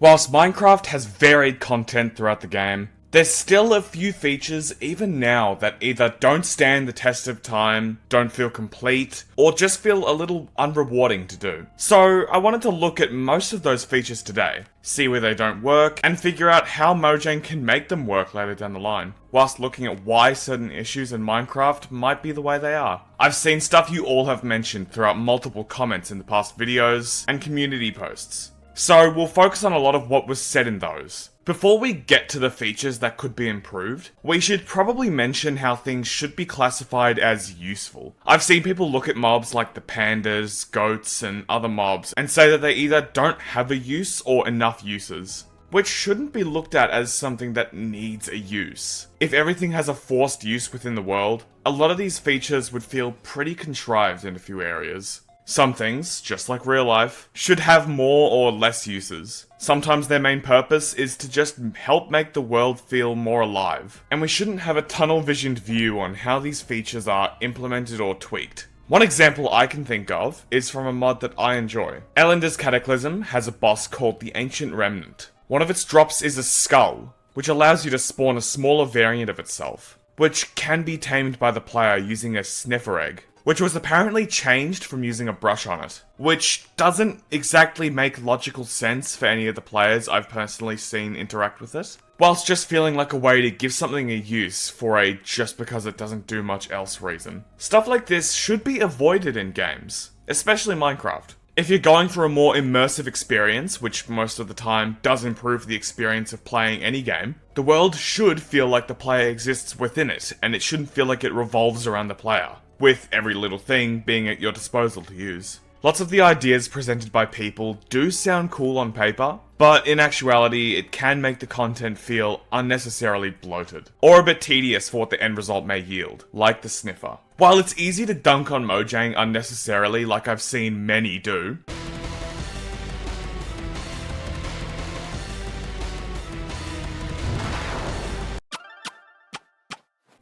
Whilst Minecraft has varied content throughout the game, there's still a few features even now that either don't stand the test of time, don't feel complete, or just feel a little unrewarding to do. So I wanted to look at most of those features today, see where they don't work, and figure out how Mojang can make them work later down the line, whilst looking at why certain issues in Minecraft might be the way they are. I've seen stuff you all have mentioned throughout multiple comments in the past videos and community posts. So we'll focus on a lot of what was said in those. Before we get to the features that could be improved, we should probably mention how things should be classified as useful. I've seen people look at mobs like the pandas, goats, and other mobs and say that they either don't have a use or enough uses, which shouldn't be looked at as something that needs a use. If everything has a forced use within the world, a lot of these features would feel pretty contrived in a few areas. Some things, just like real life, should have more or less uses. Sometimes their main purpose is to just help make the world feel more alive, and we shouldn't have a tunnel-visioned view on how these features are implemented or tweaked. One example I can think of is from a mod that I enjoy. Ellender's Cataclysm has a boss called the Ancient Remnant. One of its drops is a skull, which allows you to spawn a smaller variant of itself, which can be tamed by the player using a sniffer egg, which was apparently changed from using a brush on it, which doesn't exactly make logical sense for any of the players I've personally seen interact with it, whilst just feeling like a way to give something a use for a just because it doesn't do much else reason. Stuff like this should be avoided in games, especially Minecraft. If you're going for a more immersive experience, which most of the time does improve the experience of playing any game, the world should feel like the player exists within it, and it shouldn't feel like it revolves around the player, with every little thing being at your disposal to use. Lots of the ideas presented by people do sound cool on paper, but in actuality it can make the content feel unnecessarily bloated, or a bit tedious for what the end result may yield, like the sniffer. While it's easy to dunk on Mojang unnecessarily like I've seen many do,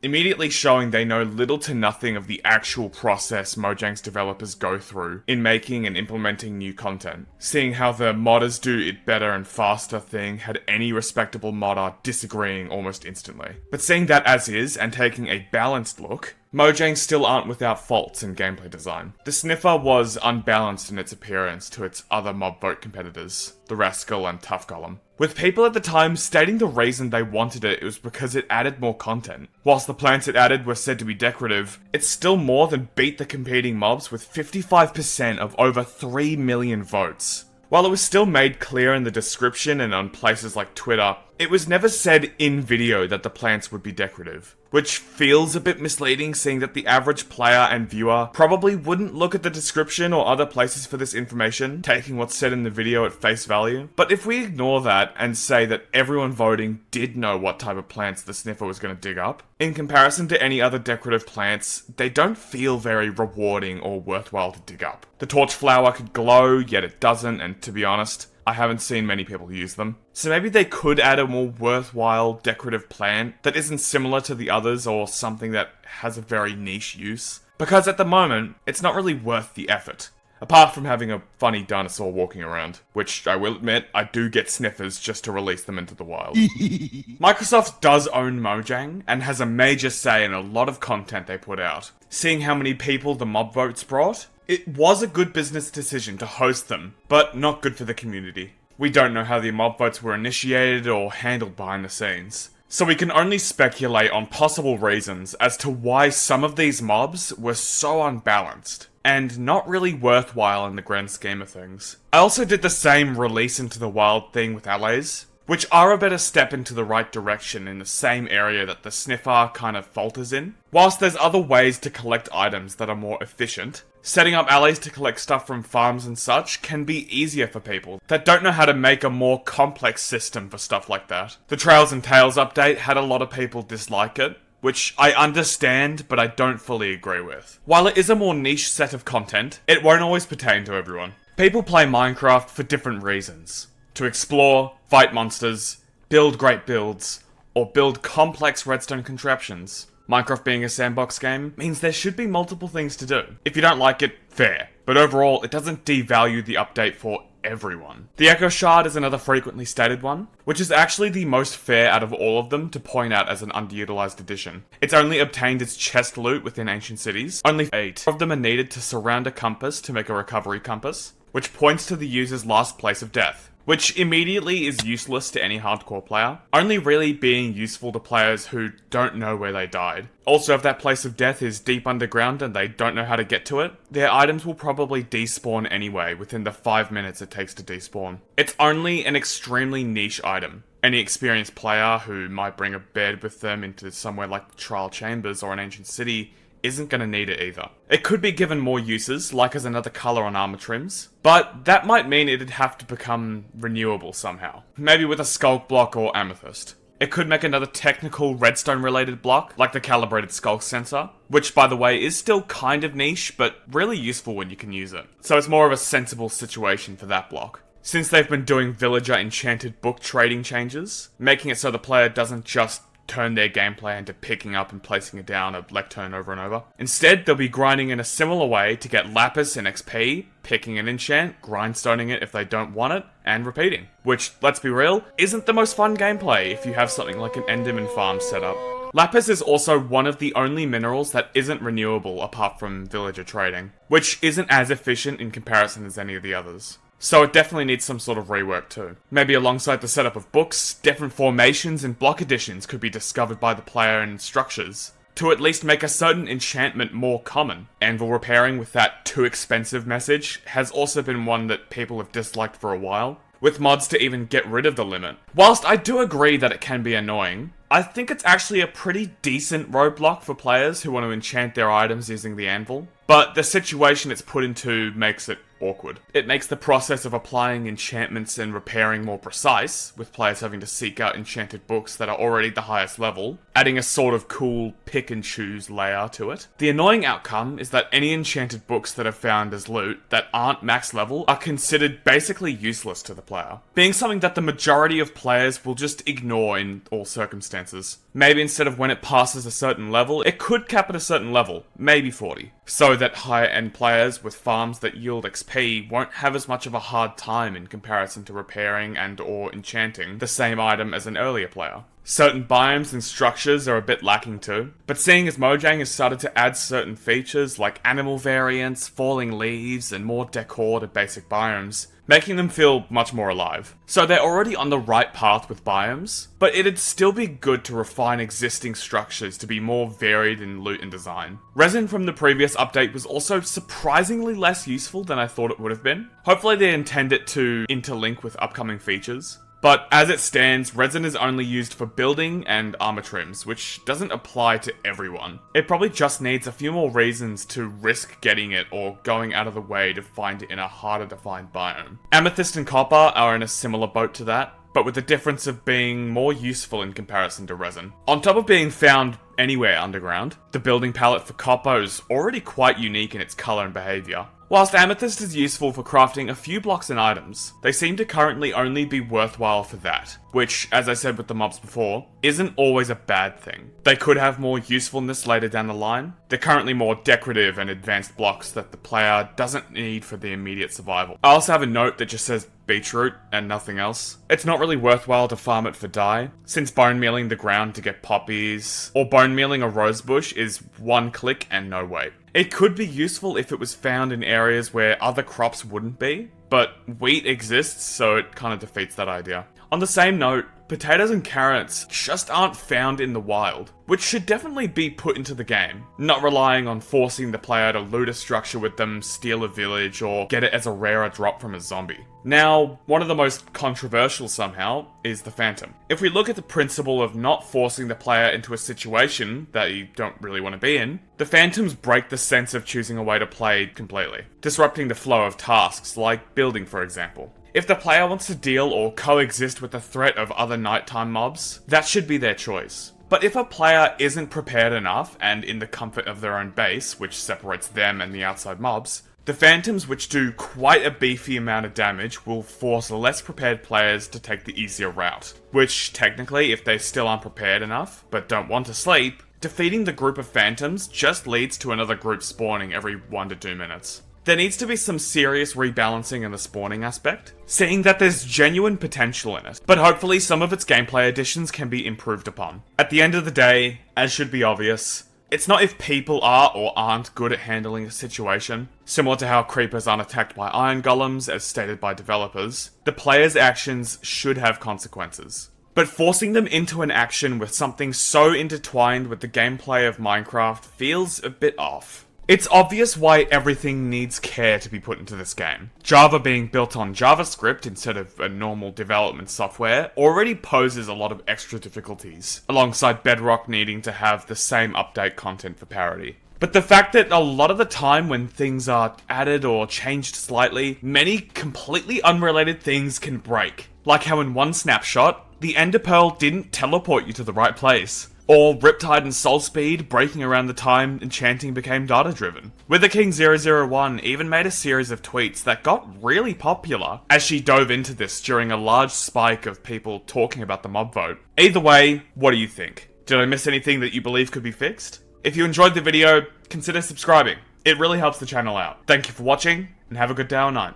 immediately showing they know little to nothing of the actual process Mojang's developers go through in making and implementing new content. Seeing how the modders do it better and faster thing had any respectable modder disagreeing almost instantly. But seeing that as is, and taking a balanced look, Mojang still aren't without faults in gameplay design. The sniffer was unbalanced in its appearance to its other mob vote competitors, the Rascal and Tough Golem, with people at the time stating the reason they wanted it was because it added more content. Whilst the plants it added were said to be decorative, it still more than beat the competing mobs with 55% of over 3 million votes. While it was still made clear in the description and on places like Twitter, it was never said in video that the plants would be decorative, which feels a bit misleading seeing that the average player and viewer probably wouldn't look at the description or other places for this information, taking what's said in the video at face value. But if we ignore that and say that everyone voting did know what type of plants the sniffer was going to dig up, in comparison to any other decorative plants, they don't feel very rewarding or worthwhile to dig up. The torch flower could glow, yet it doesn't, and to be honest, I haven't seen many people use them. So maybe they could add a more worthwhile decorative plant that isn't similar to the others or something that has a very niche use. Because at the moment, it's not really worth the effort. Apart from having a funny dinosaur walking around, which I will admit, I do get sniffers just to release them into the wild. Microsoft does own Mojang, and has a major say in a lot of content they put out. Seeing how many people the mob votes brought, it was a good business decision to host them, but not good for the community. We don't know how the mob votes were initiated or handled behind the scenes, so we can only speculate on possible reasons as to why some of these mobs were so unbalanced, and not really worthwhile in the grand scheme of things. I also did the same release into the wild thing with allies, which are a better step into the right direction in the same area that the sniffer kind of falters in. Whilst there's other ways to collect items that are more efficient, setting up alleys to collect stuff from farms and such can be easier for people that don't know how to make a more complex system for stuff like that. The Trails and Tales update had a lot of people dislike it, which I understand, but I don't fully agree with. While it is a more niche set of content, it won't always pertain to everyone. People play Minecraft for different reasons. To explore, fight monsters, build great builds, or build complex redstone contraptions. Minecraft being a sandbox game means there should be multiple things to do. If you don't like it, fair. But overall, it doesn't devalue the update for everyone. The Echo Shard is another frequently stated one, which is actually the most fair out of all of them to point out as an underutilized addition. It's only obtained its chest loot within ancient cities. Only 8 of them are needed to surround a compass to make a recovery compass, which points to the user's last place of death, which immediately is useless to any hardcore player, only really being useful to players who don't know where they died. Also, if that place of death is deep underground and they don't know how to get to it, their items will probably despawn anyway within the 5 minutes it takes to despawn. It's only an extremely niche item. Any experienced player who might bring a bed with them into somewhere like the Trial Chambers or an ancient city isn't going to need it either. It could be given more uses, like as another colour on armor trims, but that might mean it'd have to become renewable somehow. Maybe with a skulk block or amethyst. It could make another technical redstone related block, like the calibrated skulk sensor, which by the way is still kind of niche, but really useful when you can use it. So it's more of a sensible situation for that block. Since they've been doing villager enchanted book trading changes, making it so the player doesn't just turn their gameplay into picking up and placing it down a lectern over and over. Instead, they'll be grinding in a similar way to get lapis and XP, picking an enchant, grindstoning it if they don't want it, and repeating. Which, let's be real, isn't the most fun gameplay if you have something like an Enderman farm set up. Lapis is also one of the only minerals that isn't renewable apart from villager trading, which isn't as efficient in comparison as any of the others. So it definitely needs some sort of rework too. Maybe alongside the setup of books, different formations and block additions could be discovered by the player and structures, to at least make a certain enchantment more common. Anvil repairing with that too expensive message has also been one that people have disliked for a while, with mods to even get rid of the limit. Whilst I do agree that it can be annoying, I think it's actually a pretty decent roadblock for players who want to enchant their items using the anvil, but the situation it's put into makes it awkward. It makes the process of applying enchantments and repairing more precise, with players having to seek out enchanted books that are already the highest level, adding a sort of cool pick and choose layer to it. The annoying outcome is that any enchanted books that are found as loot that aren't max level are considered basically useless to the player, being something that the majority of players will just ignore in all circumstances. Maybe instead of when it passes a certain level, it could cap at a certain level, maybe 40, so that higher end players with farms that yield XP won't have as much of a hard time in comparison to repairing and or enchanting the same item as an earlier player. Certain biomes and structures are a bit lacking too, but seeing as Mojang has started to add certain features like animal variants, falling leaves, and more decor to basic biomes, making them feel much more alive. So they're already on the right path with biomes, but it'd still be good to refine existing structures to be more varied in loot and design. Resin from the previous update was also surprisingly less useful than I thought it would have been. Hopefully they intend it to interlink with upcoming features. But as it stands, resin is only used for building and armor trims, which doesn't apply to everyone. It probably just needs a few more reasons to risk getting it or going out of the way to find it in a harder to find biome. Amethyst and copper are in a similar boat to that, but with the difference of being more useful in comparison to resin. On top of being found anywhere underground, the building palette for copper is already quite unique in its colour and behaviour. Whilst amethyst is useful for crafting a few blocks and items, they seem to currently only be worthwhile for that, which, as I said with the mobs before, isn't always a bad thing. They could have more usefulness later down the line. They're currently more decorative and advanced blocks that the player doesn't need for the immediate survival. I also have a note that just says beetroot and nothing else. It's not really worthwhile to farm it for dye, since bone mealing the ground to get poppies, or bone mealing a rose bush is one click and no wait. It could be useful if it was found in areas where other crops wouldn't be, but wheat exists, so it kind of defeats that idea. On the same note, potatoes and carrots just aren't found in the wild, which should definitely be put into the game, not relying on forcing the player to loot a structure with them, steal a village, or get it as a rarer drop from a zombie. Now, one of the most controversial somehow is the Phantom. If we look at the principle of not forcing the player into a situation that you don't really want to be in, the Phantoms break the sense of choosing a way to play completely, disrupting the flow of tasks, like building for example. If the player wants to deal or coexist with the threat of other nighttime mobs, that should be their choice. But if a player isn't prepared enough and in the comfort of their own base, which separates them and the outside mobs, the Phantoms, which do quite a beefy amount of damage, will force less prepared players to take the easier route. Which, technically, if they still aren't prepared enough, but don't want to sleep, defeating the group of Phantoms just leads to another group spawning every 1 to 2 minutes. there needs to be some serious rebalancing in the spawning aspect, seeing that there's genuine potential in it, but hopefully some of its gameplay additions can be improved upon. At the end of the day, as should be obvious, it's not if people are or aren't good at handling a situation, similar to how creepers aren't attacked by iron golems as stated by developers. The player's actions should have consequences. But forcing them into an action with something so intertwined with the gameplay of Minecraft feels a bit off. It's obvious why everything needs care to be put into this game. Java being built on JavaScript instead of a normal development software already poses a lot of extra difficulties, alongside Bedrock needing to have the same update content for parity. But the fact that a lot of the time when things are added or changed slightly, many completely unrelated things can break. Like how in one snapshot, the Ender Pearl didn't teleport you to the right place. Or Riptide and Soul Speed breaking around the time enchanting became data-driven. Wither King 001 even made a series of tweets that got really popular as she dove into this during a large spike of people talking about the mob vote. Either way, what do you think? Did I miss anything that you believe could be fixed? If you enjoyed the video, consider subscribing. It really helps the channel out. Thank you for watching, and have a good day or night.